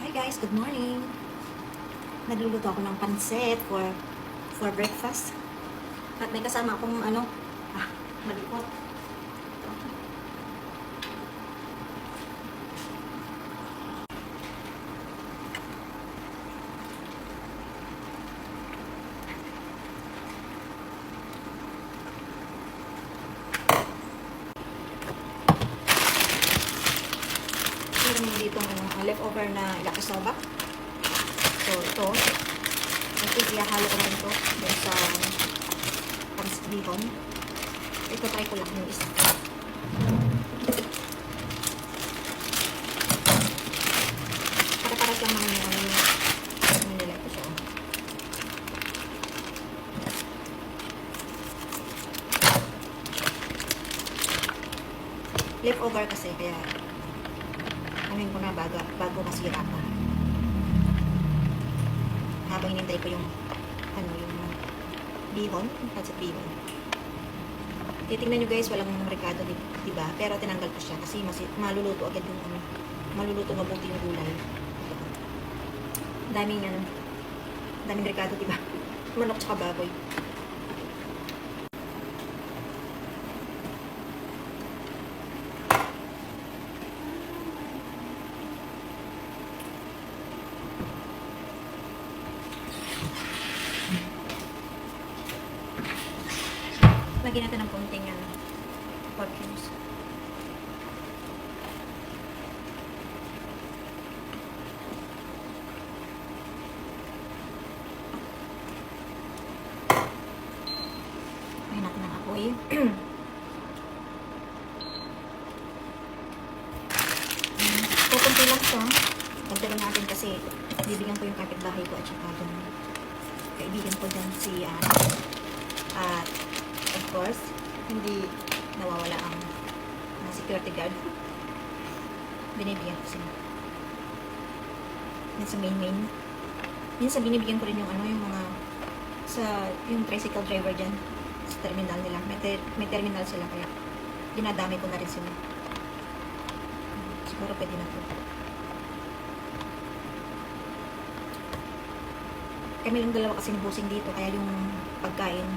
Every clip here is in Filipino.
Hi guys, good morning. Nagluluto ako ng pansit for breakfast. At may kasama akong malikot. Meron mo dito leftover na yakisoba. So ito, I think ihahalo ko na ito dun sa pansit bihon. Ito try ko lang yung isa. Para-paras lang naman yung nilagay ko siya. Leftover kasi, kaya anuin ko na bago masira pa. Habang hinintay ko yung bihon, yung pansit bihon. Titingnan nyo guys, walang rekado, diba? Pero tinanggal ko siya kasi maluluto agad yung maluluto mabuti yung gulay. Daming rekado, diba? Manok tsaka baboy. Lagyan natin ng konting pork cubes. Lagyan natin ng apoy. Pupunti lang ito. Dagdagan natin kasi bibigyan ko yung kapitbahay ko at saka yung kaibigan ko dyan si at of course, hindi nawawala ang security guard. Binibigyan ko sila. Yan sa main. Minsan binibigyan ko rin yung yung mga yung tricycle driver dyan sa terminal nila. May terminal sila kaya dinadami ko na rin sila. Siguro pwede na to. Kami lang dalawa kasi nabusing dito kaya yung pagkain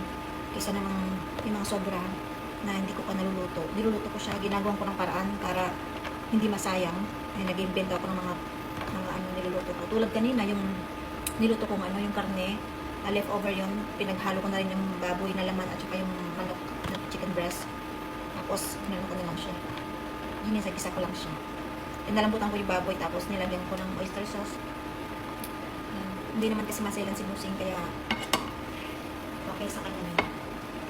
kaysa namang yung mga sobra na hindi ko pa niluluto ko siya, ginagawan ko ng paraan para hindi masayang. Ay nag-invent ako ng mga niluluto ko. Tulad kanina yung niluto kong yung karne, leftover yun, pinaghalo ko na rin yung baboy na laman at saka yung manok na chicken breast. Tapos ko na lang siya. Ginisagisa ko lang siya. Inalambutan ko yung baboy tapos nilagyan ko ng oyster sauce. Hindi naman kasi masailan si Busing kaya okay sa kanya na yun.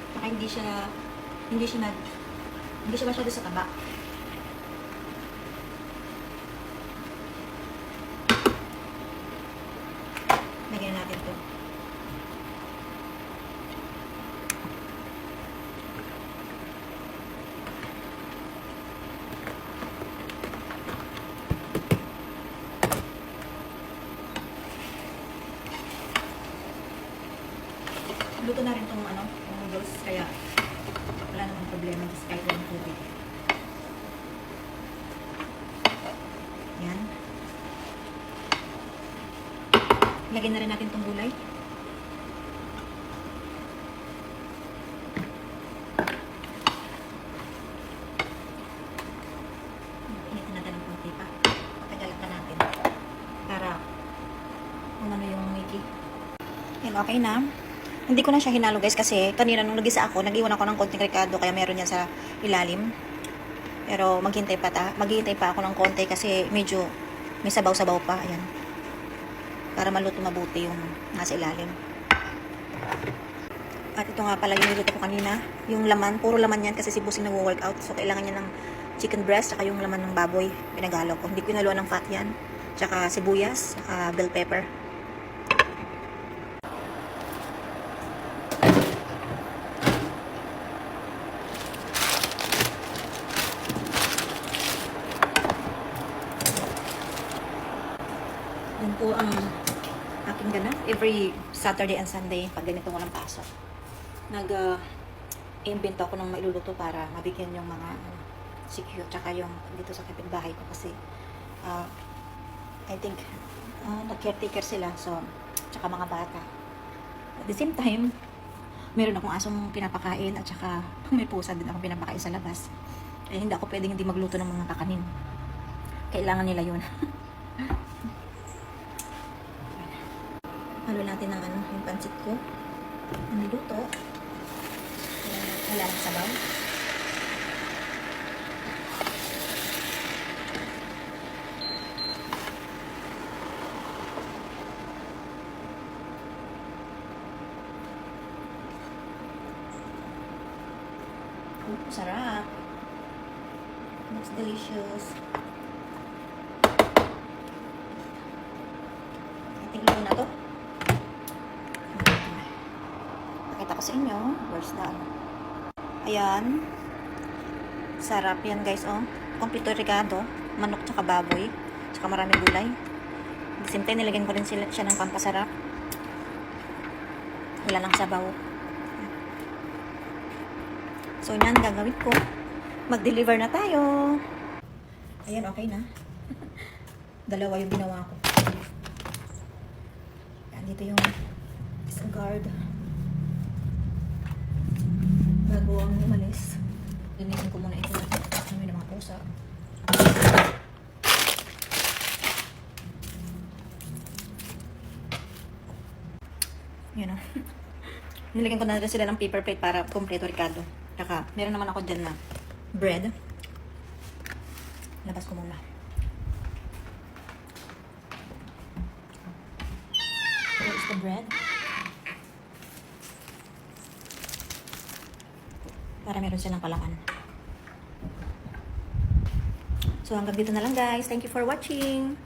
Saka hindi siya masyado sa taba. Lagyan natin to. Luto na rin itong noodles, kaya wala namang problema just kahit walang tubig. Yan. Lagyan na rin natin itong gulay. Initin natin ng konti pa. Patagalin pa natin. Para kung ano yung wiki. Yan, okay na. Hindi ko na siya hinalo guys kasi kanina nung nagisa ako, nag-iwan ako ng konting rekado kaya meron yan sa ilalim. Pero maghintay pa ako ng konti kasi medyo may sabaw-sabaw pa. Ayan. Para maluto mabuti yung nasa ilalim. At ito nga pala yung niluto ko kanina. Yung laman, puro laman yan kasi si Busing nag-workout. So kailangan niya ng chicken breast saka yung laman ng baboy. Pinagalo ko. Hindi ko inaluan ng fat yan. Tsaka sibuyas, bell pepper. Yan po ang aking ganap. Every Saturday and Sunday, pag ganito walang pasok, nag-invento ako ng mailuluto para mabigyan yung mga secure, tsaka yung dito sa kapitbahay ko kasi I think, nag-caretaker sila. So, tsaka mga bata. At the same time, meron akong asong pinapakain at tsaka may pusa din akong pinapakain sa labas. Eh, hindi ako pwedeng hindi magluto ng mga kakanin. Kailangan nila yun. Halo natin ng yung pansit ko. Ang niluto. Wala lang sabaw. Sarap. Looks delicious. Ating luto na to. Pakita ko sa inyo. Where's the Ayan. Sarap yan guys, oh. Kompleto regado. Manok tsaka baboy. Tsaka maraming gulay. At the same time, nilagyan ko rin siya ng pampasarap. Wala lang sabaw. So, yan, gagawin ko. Mag-deliver na tayo. Ayan, okay na. Dalawa yung ginawa ko. Yan, dito yung isang guard. Bago ang umalis. Linisin ko muna ito. Kami ng mga pusa. Yan o. Nilagyan ko na rin sila ng paper plate para kompleto Ricardo. Saka, meron naman ako dyan na bread. Labas ko muna. Here is the bread. Para meron silang palaman. So, hanggang dito na lang guys. Thank you for watching.